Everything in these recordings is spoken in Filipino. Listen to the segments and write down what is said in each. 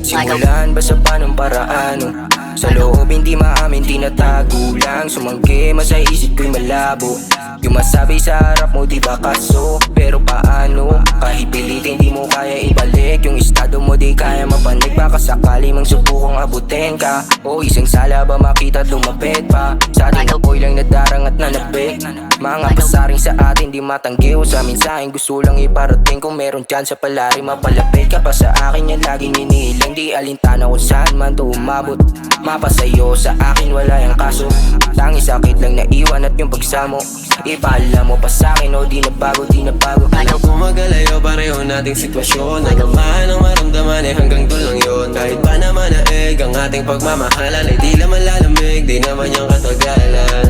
Simulan ba sa panong paraan? Sa loob hindi maamin, tinatago lang. Sumangge sa isip ko'y malabo. Yung masabi sa harap mo di ba kaso? Pero paano? Kahit pilitin di mo kaya ibalik. Yung estado mo di kaya mapanig. Baka sakali mang subukang abutin ka. O isang sala ba makita lumapit pa? Sa ating apoy lang nadarang at nanabik. Mga pasaring sa atin di matanggi. O sa mensahe gusto lang iparating. Kung meron dyan sa palari mapalapit ka pa sa akin. Yan laging inihiling. Di alintana kung saan man to umabot. Mapasayo sa akin wala yung kaso. Tangi sakit lang naiwan at yung pagsamo. Ipaalam mo pa sa'kin o di na bago, di na bago. Ayaw ko magalayo, pareho nating sitwasyon. Nagamaan ang maramdaman eh hanggang doon lang yun. Kahit pa naman naeg ang ating pagmamahalan ay di naman lalamig, di naman yung katagalan.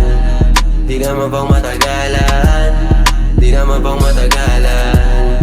Di naman pang matagalan, di naman pang matagalan.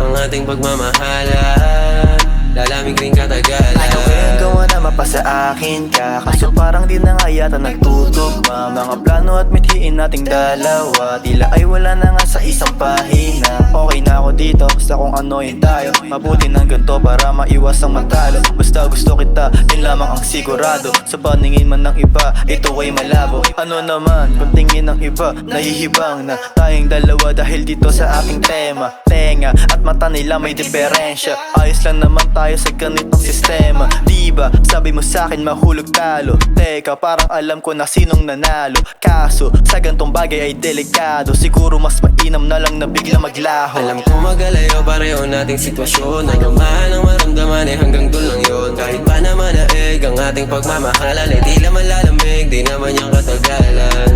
Ang ating pagmamahalan, lalamig rin katagalan. Ayaw kayang gawa na mapasa akin ka. Kaso parang di na nga yata nagtutugma. Mga plano at mithiin nating dalawa tila ay wala na nga sa isang pahina. Okay na ako dito sa kung ano'y tayo. Mabuti ng ganito para maiwas ang matalo. Basta gusto kita, yun lamang ang sigurado. Sa paningin man ng iba, ito ay malabo. Ano naman kung tingin ng iba, nahihibang na tayong dalawa dahil dito sa aking tema. Tenga at mata nila may diferensya. Ayos lang naman tayo sa ganitong sistema. Diba, sabi mo sa'kin mahulog talo. Teka, parang alam ko na sinong nanalo. Kaso, sa gantong bagay ay delikado. Siguro mas mainam na lang na bigla maglaho. Alam ko magalayo, pareho nating sitwasyon. Nagamaan ang maramdaman eh hanggang doon lang yun. Kahit pa naman naeg ang ating pagmamahalan ay di naman lalamig, di naman yung katagalan.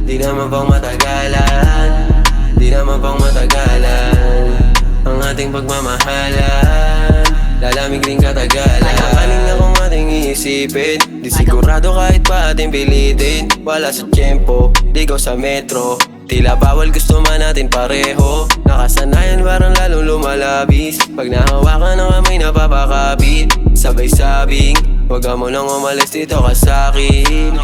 Di naman pang matagalan, di naman pang matagalan. Ang ating pagmamahalan, lalamig rin katagalan. Kanina kong ating iisipin, di sigurado kahit pa ating pilitin. Wala sa tiyempo, ligaw sa metro. Tila bawal gusto man natin pareho. Nakasanayan parang lalong lumalabis. Pag nahawakan ng kamay napapakapit. Sabay sabing, wag mo nang umalis dito ka sa'kin.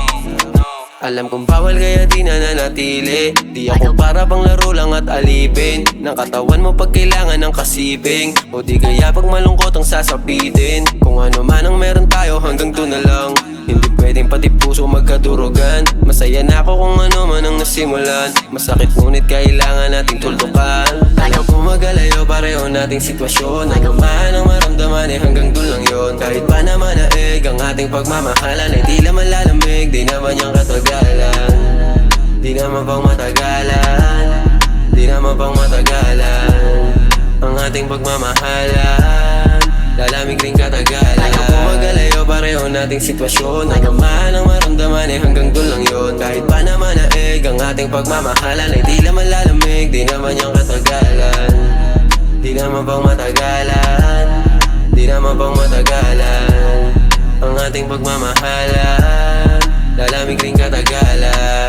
Alam kong bawal kaya di nananatili. Di ako para bang laro lang at alipin ng katawan mo pag kailangan ng kasibing. O di kaya pag malungkot ang sasabitin. Kung ano man ang meron tayo hanggang doon na lang. Hindi pwedeng pati puso magkadurugan. Masaya na ako kung ano man ang nasimulan. Masakit ngunit kailangan nating tuldukan. Ayaw ko magalayo, pareho nating sitwasyon. Nagamaan ang maramdaman eh hanggang doon lang yun. Kahit pa naman naeg ang ating pagmamahalan ay di naman lalamig, di naman yung katagalan. Di naman pang matagalan, di naman pang matagalan. Ang ating pagmamahalan, lalamig rin katagalan. Ayaw ko magalayo, pareho nating sitwasyon. Nagamaan ang maramdaman eh hanggang doon lang yun. Kahit pa naman naeg ang ating pagmamahalan ay di naman lalamig, di naman yung katagalan. Di naman pang matagalan, di naman pang matagalan. Ang ating pagmamahalan, lalamig rin katagalan.